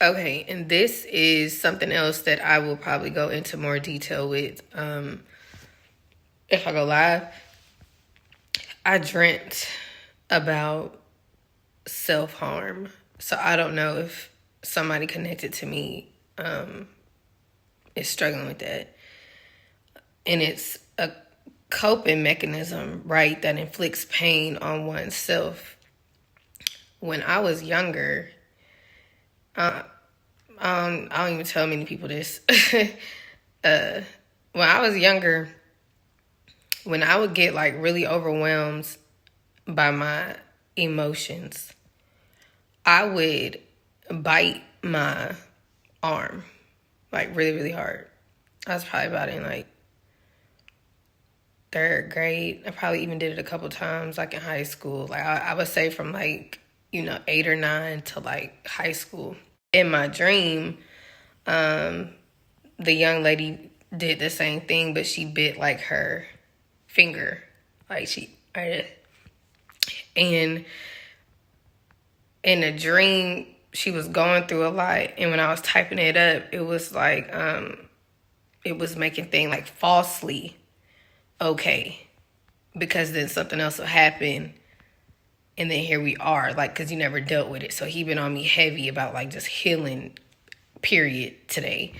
Okay, and this is something else that I will probably go into more detail with if I go live. I dreamt about self-harm. So I don't know if somebody connected to me is struggling with that. And it's a coping mechanism, right, that inflicts pain on oneself. When I was younger, I don't even tell many people this. When I was younger, when I would get like really overwhelmed by my emotions, I would bite my arm like really, really hard. I was probably about in like third grade. I probably even did it a couple times like in high school. Like I would say from like, 8 or 9 to like high school. In my dream, the young lady did the same thing, but she bit like her finger. Like and in a dream, she was going through a lot. And when I was typing it up, it was like, it was making things like falsely okay. Because then something else will happen. And then here we are, like, because you never dealt with it. So he been on me heavy about like just healing, period, today.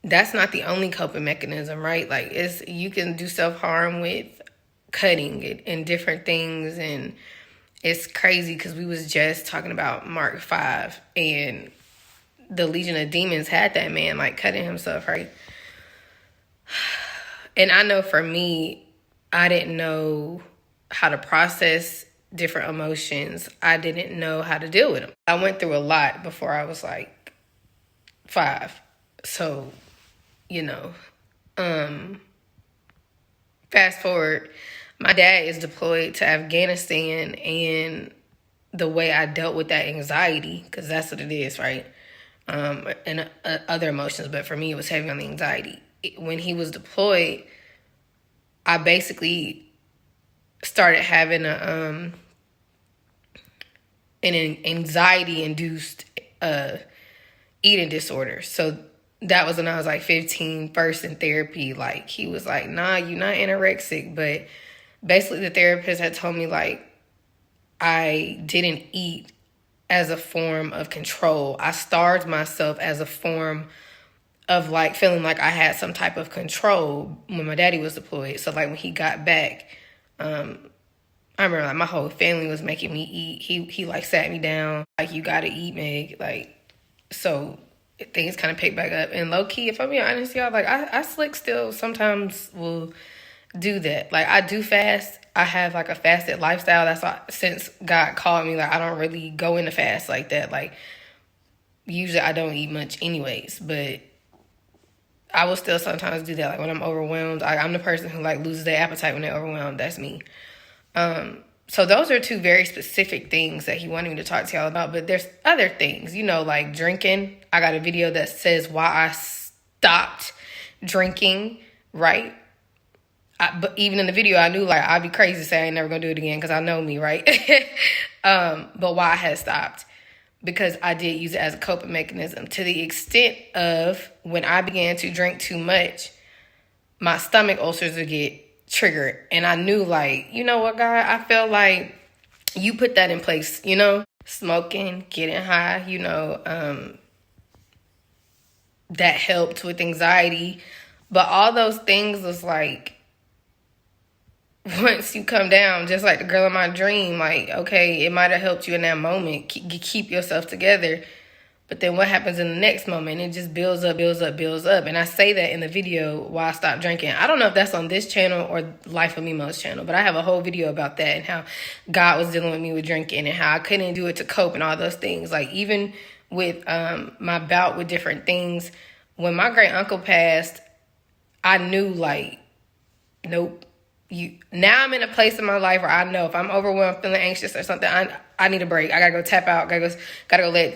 That's not the only coping mechanism, right? Like you can do self-harm with cutting it and different things. And it's crazy because we was just talking about Mark 5 and the Legion of Demons had that man like cutting himself, right? And I know for me, I didn't know how to process different emotions. I didn't know how to deal with them. I went through a lot before I was like 5. So, fast forward, my dad is deployed to Afghanistan, and the way I dealt with that anxiety, because that's what it is, right? And other emotions, but for me, it was heavy on the anxiety. When he was deployed, I basically started having an anxiety-induced eating disorder. So that was when I was like 15, first in therapy. Like, he was like, nah, you're not anorexic. But basically the therapist had told me like I didn't eat as a form of control. I starved myself as a form of like feeling like I had some type of control when my daddy was deployed. So like when he got back, I remember like my whole family was making me eat. He like sat me down, like, you gotta eat, Meg. Like, so things kind of picked back up. And low key, if I'm being honest, y'all, like I slick still sometimes will do that. Like I do fast. I have like a fasted lifestyle. That's why since God called me, like I don't really go into fast like that. Like usually I don't eat much anyways, but I will still sometimes do that. Like when I'm overwhelmed, I'm the person who like loses their appetite when they're overwhelmed. That's me. So those are 2 very specific things that he wanted me to talk to y'all about. But there's other things, like drinking. I got a video that says why I stopped drinking, right? But even in the video, I knew like I'd be crazy to say I ain't never gonna do it again because I know me, right? But why I had stopped. Because I did use it as a coping mechanism to the extent of when I began to drink too much, my stomach ulcers would get triggered. And I knew like, you know what, God, I felt like you put that in place, smoking, getting high, that helped with anxiety. But all those things was like, once you come down, just like the girl in my dream, like, okay, it might have helped you in that moment, keep yourself together. But then what happens in the next moment? It just builds up, builds up, builds up. And I say that in the video, why I stopped drinking. I don't know if that's on this channel or Life of Memo's channel, but I have a whole video about that and how God was dealing with me with drinking and how I couldn't do it to cope and all those things. Like even with my bout with different things, when my great uncle passed, I knew like, nope. Now I'm in a place in my life where I know if I'm overwhelmed, feeling anxious or something, I need a break. I gotta go tap out. Gotta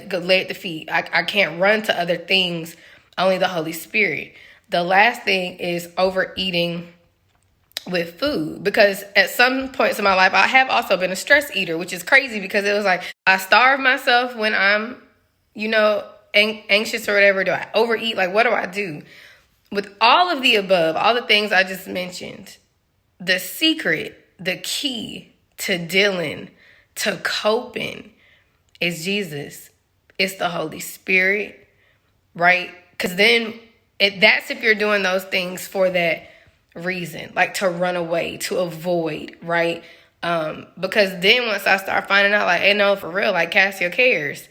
go lay at the feet. I can't run to other things. Only the Holy Spirit. The last thing is overeating with food, because at some points in my life, I have also been a stress eater, which is crazy because it was like I starve myself when I'm, anxious or whatever. Do I overeat? Like, what do I do? With all of the above, all the things I just mentioned, the secret, the key to dealing, to coping is Jesus. It's the Holy Spirit, right? Because then that's if you're doing those things for that reason, like to run away, to avoid, right? Because then once I start finding out, like, hey, no, for real, like, cast your cares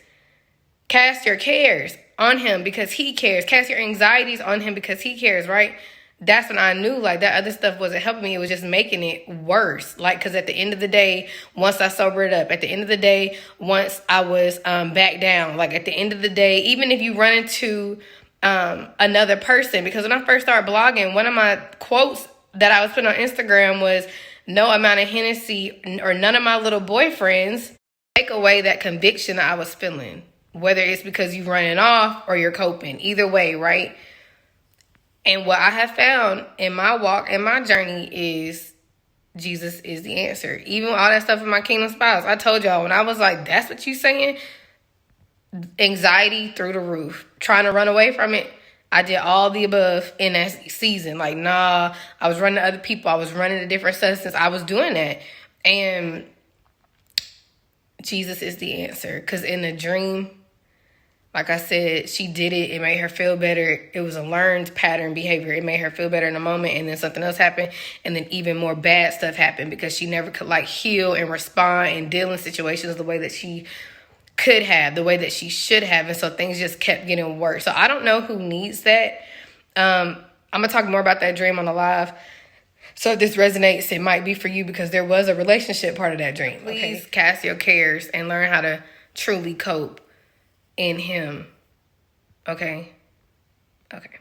on him because he cares. Cast your anxieties on him because he cares, right? That's when I knew, like, that other stuff wasn't helping me. It was just making it worse. Like, because at the end of the day, once I sobered up, at the end of the day, once I was back down, like, at the end of the day, even if you run into another person, because when I first started blogging, one of my quotes that I was putting on Instagram was, no amount of Hennessy or none of my little boyfriends take away that conviction that I was feeling, whether it's because you're running off or you're coping. Either way, right? And what I have found in my walk and my journey is Jesus is the answer. Even with all that stuff in my Kingdom Spouse, I told y'all when I was like, that's what you saying? Anxiety through the roof. Trying to run away from it. I did all the above in that season. Like, nah, I was running to other people. I was running to different substances. I was doing that. And Jesus is the answer. Because in the dream, like I said, she did it. It made her feel better. It was a learned pattern behavior. It made her feel better in the moment. And then something else happened. And then even more bad stuff happened because she never could like heal and respond and deal in situations the way that she could have, the way that she should have. And so things just kept getting worse. So I don't know who needs that. I'm going to talk more about that dream on the live. So if this resonates, it might be for you because there was a relationship part of that dream. Please cast your cares and learn how to truly cope in him. Okay? Okay.